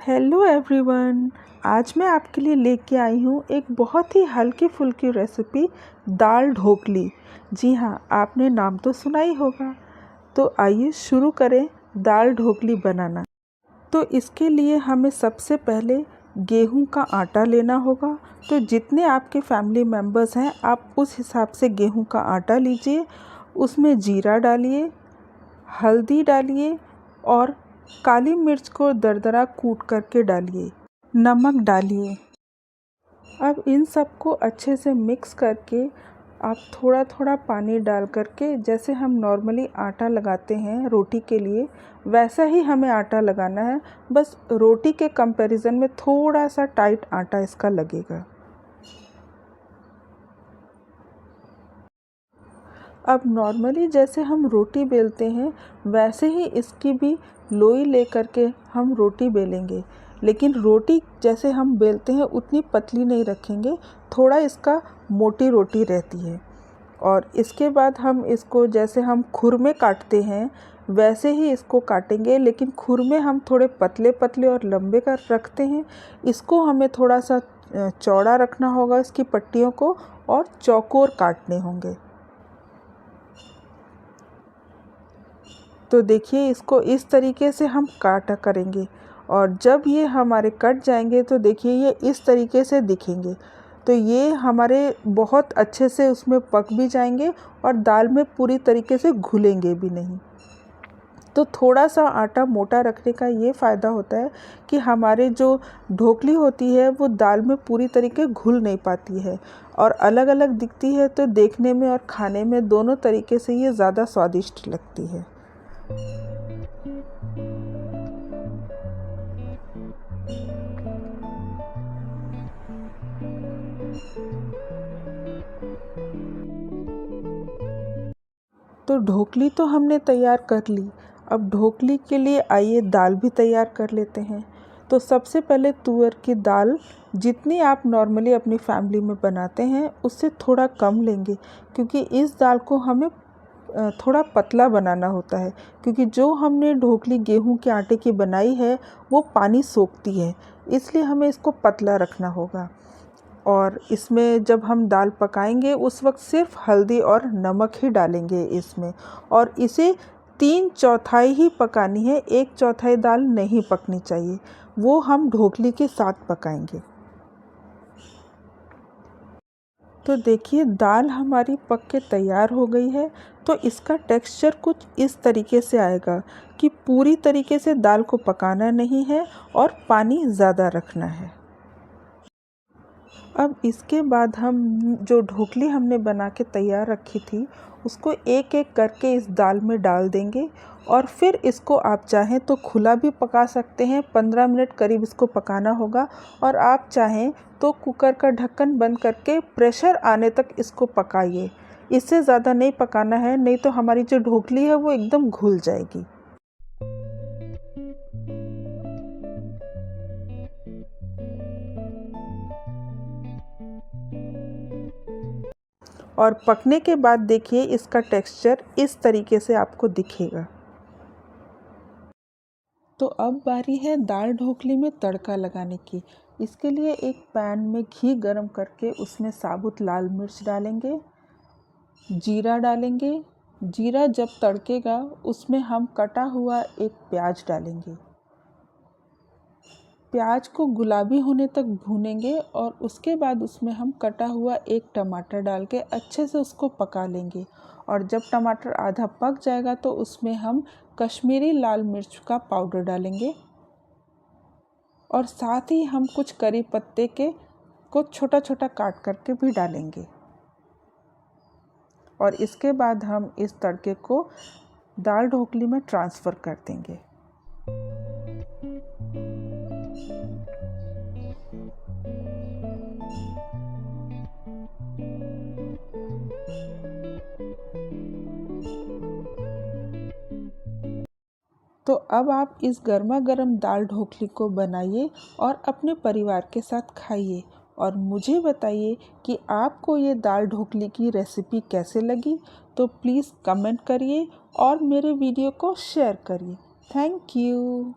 Hello everyone. आज मैं आपके लिए लेके आई हूँ एक बहुत ही हल्की फुल्की रेसिपी, दाल ढोकली। जी हाँ, आपने नाम तो सुना ही होगा। तो आइए शुरू करें दाल ढोकली बनाना। तो इसके लिए हमें सबसे पहले गेहूं का आटा लेना होगा। तो जितने आपके फैमिली मेम्बर्स हैं आप उस हिसाब से गेहूं का आटा लीजिए। उसमें जीरा डालिए, हल्दी डालिए और काली मिर्च को दरदरा कूट करके डालिए, नमक डालिए। अब इन सबको अच्छे से मिक्स करके आप थोड़ा थोड़ा पानी डाल करके, जैसे हम नॉर्मली आटा लगाते हैं रोटी के लिए, वैसा ही हमें आटा लगाना है। बस रोटी के कंपैरिजन में थोड़ा सा टाइट आटा इसका लगेगा। अब नॉर्मली जैसे हम रोटी बेलते हैं वैसे ही इसकी भी लोई ले करके हम रोटी बेलेंगे, लेकिन रोटी जैसे हम बेलते हैं उतनी पतली नहीं रखेंगे, थोड़ा इसका मोटी रोटी रहती है। और इसके बाद हम इसको जैसे हम खुरमे काटते हैं वैसे ही इसको काटेंगे, लेकिन खुरमे हम थोड़े पतले पतले और लंबे कर रखते हैं। इसको हमें थोड़ा सा चौड़ा रखना होगा इसकी पट्टियों को, और चौकोर काटने होंगे। तो देखिए इसको इस तरीके से हम काटा करेंगे, और जब ये हमारे कट जाएंगे तो देखिए ये इस तरीके से दिखेंगे। तो ये हमारे बहुत अच्छे से उसमें पक भी जाएंगे और दाल में पूरी तरीके से घुलेंगे भी नहीं। तो थोड़ा सा आटा मोटा रखने का ये फ़ायदा होता है कि हमारे जो ढोकली होती है वो दाल में पूरी तरीके घुल नहीं पाती है और अलग अलग दिखती है। तो देखने में और खाने में दोनों तरीके से ये ज़्यादा स्वादिष्ट लगती है। तो ढोकली तो हमने तैयार कर ली। अब ढोकली के लिए आइए दाल भी तैयार कर लेते हैं। तो सबसे पहले तुअर की दाल जितनी आप नॉर्मली अपनी फैमिली में बनाते हैं उससे थोड़ा कम लेंगे, क्योंकि इस दाल को हमें थोड़ा पतला बनाना होता है, क्योंकि जो हमने ढोकली गेहूं के आटे की बनाई है वो पानी सोखती है, इसलिए हमें इसको पतला रखना होगा। और इसमें जब हम दाल पकाएंगे उस वक्त सिर्फ हल्दी और नमक ही डालेंगे इसमें, और इसे 3/4 ही पकानी है, 1/4 दाल नहीं पकनी चाहिए, वो हम ढोकली के साथ पकाएंगे। तो देखिए दाल हमारी पक के तैयार हो गई है। तो इसका टेक्सचर कुछ इस तरीके से आएगा कि पूरी तरीके से दाल को पकाना नहीं है और पानी ज़्यादा रखना है। अब इसके बाद हम जो ढोकली हमने बना के तैयार रखी थी उसको एक एक करके इस दाल में डाल देंगे, और फिर इसको आप चाहें तो खुला भी पका सकते हैं, 15 मिनट करीब इसको पकाना होगा। और आप चाहें तो कुकर का ढक्कन बंद करके प्रेशर आने तक इसको पकाइए। इससे ज़्यादा नहीं पकाना है, नहीं तो हमारी जो ढोकली है वो एकदम घुल जाएगी। और पकने के बाद देखिए इसका टेक्सचर इस तरीके से आपको दिखेगा। तो अब बारी है दाल ढोकली में तड़का लगाने की। इसके लिए एक पैन में घी गरम करके उसमें साबुत लाल मिर्च डालेंगे, जीरा डालेंगे। जीरा जब तड़केगा उसमें हम कटा हुआ एक प्याज डालेंगे। प्याज को गुलाबी होने तक भूनेंगे और उसके बाद उसमें हम कटा हुआ एक टमाटर डाल के अच्छे से उसको पका लेंगे। और जब टमाटर आधा पक जाएगा तो उसमें हम कश्मीरी लाल मिर्च का पाउडर डालेंगे, और साथ ही हम कुछ करी पत्ते के को छोटा छोटा काट करके भी डालेंगे। और इसके बाद हम इस तड़के को दाल ढोकली में ट्रांसफ़र कर देंगे। तो अब आप इस गर्मा गर्म दाल ढोकली को बनाइए और अपने परिवार के साथ खाइए, और मुझे बताइए कि आपको ये दाल ढोकली की रेसिपी कैसे लगी। तो प्लीज़ कमेंट करिए और मेरे वीडियो को शेयर करिए। Thank you.